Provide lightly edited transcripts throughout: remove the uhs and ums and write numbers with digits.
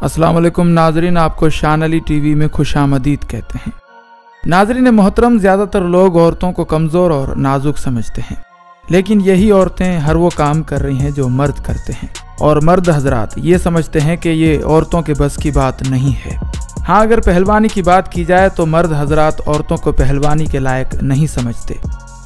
अस्सलाम वालेकुम नाजरीन, आपको शान अली टीवी में खुशामदीद कहते हैं। नाजरीन मोहतरम, ज़्यादातर लोग औरतों को कमज़ोर और नाजुक समझते हैं, लेकिन यही औरतें हर वो काम कर रही हैं जो मर्द करते हैं, और मर्द हजरात ये समझते हैं कि ये औरतों के बस की बात नहीं है। हाँ, अगर पहलवानी की बात की जाए तो मर्द हजरात औरतों को पहलवानी के लायक नहीं समझते,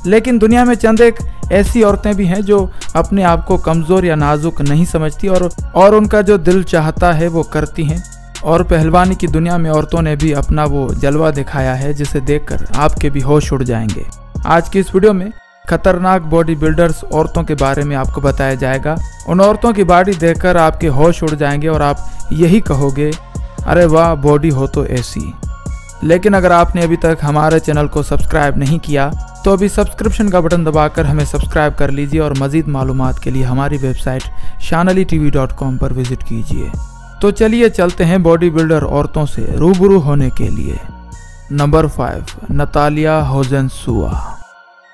लेकिन दुनिया में चंद एक ऐसी औरतें भी हैं जो अपने आप को कमज़ोर या नाजुक नहीं समझती और उनका जो दिल चाहता है वो करती हैं। और पहलवानी की दुनिया में औरतों ने भी अपना वो जलवा दिखाया है जिसे देखकर आपके भी होश उड़ जाएंगे। आज की इस वीडियो में खतरनाक बॉडी बिल्डर्स औरतों के बारे में आपको बताया जाएगा। उन औरतों की बॉडी देखकर आपके होश उड़ जाएंगे और आप यही कहोगे, अरे वाह, बॉडी हो तो ऐसी। लेकिन अगर आपने अभी तक हमारे चैनल को सब्सक्राइब नहीं किया तो अभी सब्सक्रिप्शन का बटन दबाकर हमें सब्सक्राइब कर लीजिए और मज़ीद मालूमात के लिए हमारी वेबसाइट shanalitv.com पर विजिट कीजिए। तो चलिए चलते हैं बॉडी बिल्डर औरतों से रूबरू होने के लिए। नंबर 5, नतालिया होजेंसुआ।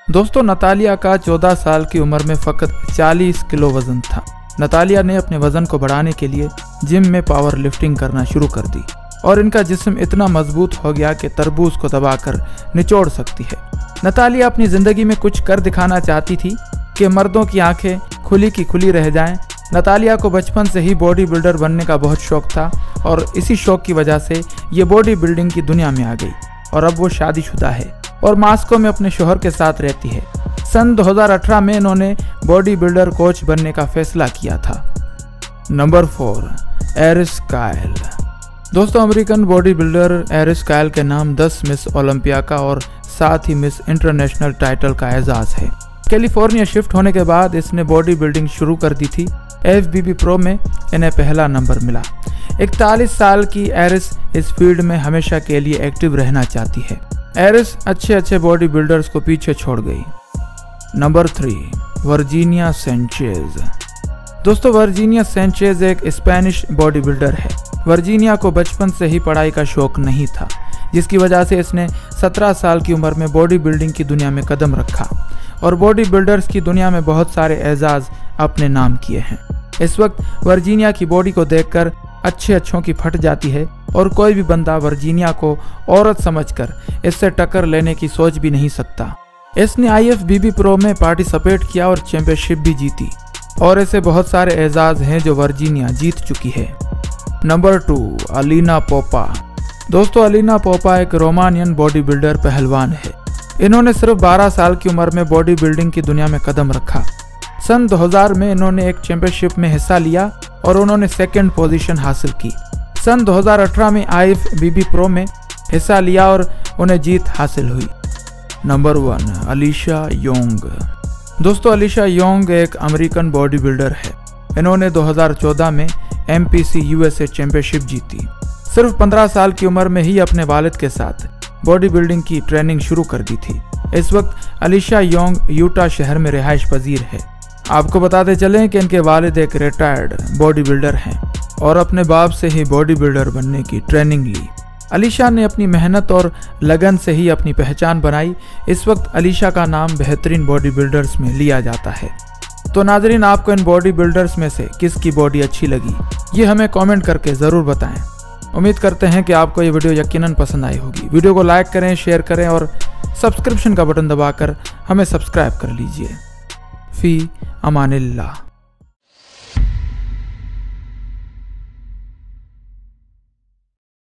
दोस्तों, नतालिया का 14 साल की उम्र में फ़कत 40 किलो वज़न था। नतालिया ने अपने वज़न को बढ़ाने के लिए जिम में पावर लिफ्टिंग करना शुरू कर दी और इनका जिस्म इतना मजबूत हो गया कि तरबूज को दबाकर निचोड़ सकती है। नतालिया अपनी ज़िंदगी में कुछ कर दिखाना चाहती थी कि मर्दों की आंखें खुली की खुली रह जाएं। नतालिया को बचपन से ही बॉडी बिल्डर बनने का बहुत शौक था और इसी शौक की वजह से ये बॉडी बिल्डिंग की दुनिया में आ गई और अब वो शादीशुदा है और मास्को में अपने शौहर के साथ रहती है। सन 2018 में इन्होंने बॉडी बिल्डर कोच बनने का फैसला किया था। नंबर 4, एरिस कायल। दोस्तों, अमेरिकन बॉडी बिल्डर एरिस कायल के नाम 10 मिस ओलंपिया का और साथ ही मिस इंटरनेशनल टाइटल का एजाज़ है। कैलिफोर्निया शिफ्ट होने के बाद इसने बॉडी बिल्डिंग शुरू कर दी थी। FBB प्रो में इन्हें पहला नंबर मिला। 41 साल की एरिस इस फील्ड में हमेशा के लिए एक्टिव रहना चाहती है। एरिस अच्छे बॉडी बिल्डर्स को पीछे छोड़ गई। Number 3, Virginia Sanchez. दोस्तों, वर्जीनिया सैंचेज एक स्पेनिश बॉडी बिल्डर है। वर्जीनिया को बचपन से ही पढ़ाई का शौक नहीं था, जिसकी वजह से इसने 17 साल की उम्र में बॉडी बिल्डिंग की दुनिया में कदम रखा और बॉडी बिल्डर्स की दुनिया में बहुत सारे एजाज अपने नाम किए हैं। इस वक्त वर्जीनिया की बॉडी को देखकर अच्छों की फट जाती है और कोई भी बंदा वर्जीनिया को औरत समझकर इससे टक्कर लेने की सोच भी नहीं सकता। इसने IFBB प्रो में पार्टिसिपेट किया और चैंपियनशिप भी जीती और ऐसे बहुत सारे एजाज हैं जो वर्जीनिया जीत चुकी है। नंबर 2, अलीना पोपा। दोस्तों, अलीना पोपा एक रोमानियन बॉडी बिल्डर पहलवान है। इन्होंने सिर्फ 12 साल की उम्र में बॉडी बिल्डिंग की दुनिया में कदम रखा। सन 2000 में इन्होंने एक चैंपियनशिप में हिस्सा लिया और उन्होंने 2nd पोजीशन हासिल की। सन 2018 में IFBB प्रो में हिस्सा लिया और उन्हें जीत हासिल हुई। Number 1, Alisha Yong. दोस्तों, अलीशा योंग एक अमेरिकन बॉडी बिल्डर है। इन्होंने 2014 में MPC USA चैंपियनशिप जीती। सिर्फ 15 साल की उम्र में ही अपने वालिद के साथ बॉडी बिल्डिंग की ट्रेनिंग शुरू कर दी थी। इस वक्त अलीशा योंग यूटा शहर में रिहाइश पजीर है। आपको बताते चलें कि इनके वालिद एक रिटायर्ड बॉडी बिल्डर हैं और अपने बाप से ही बॉडी बिल्डर बनने की ट्रेनिंग ली। अलीशा ने अपनी मेहनत और लगन से ही अपनी पहचान बनाई। इस वक्त अलीशा का नाम बेहतरीन बॉडी बिल्डर्स में लिया जाता है। तो नाजरीन, आपको इन बॉडी बिल्डर्स में से किसकी बॉडी अच्छी लगी, ये हमें कमेंट करके ज़रूर बताएं। उम्मीद करते हैं कि आपको ये वीडियो यकीनन पसंद आई होगी। वीडियो को लाइक करें, शेयर करें और सब्सक्रिप्शन का बटन दबाकर हमें सब्सक्राइब कर लीजिए। फ़ी अमानिल्लाह।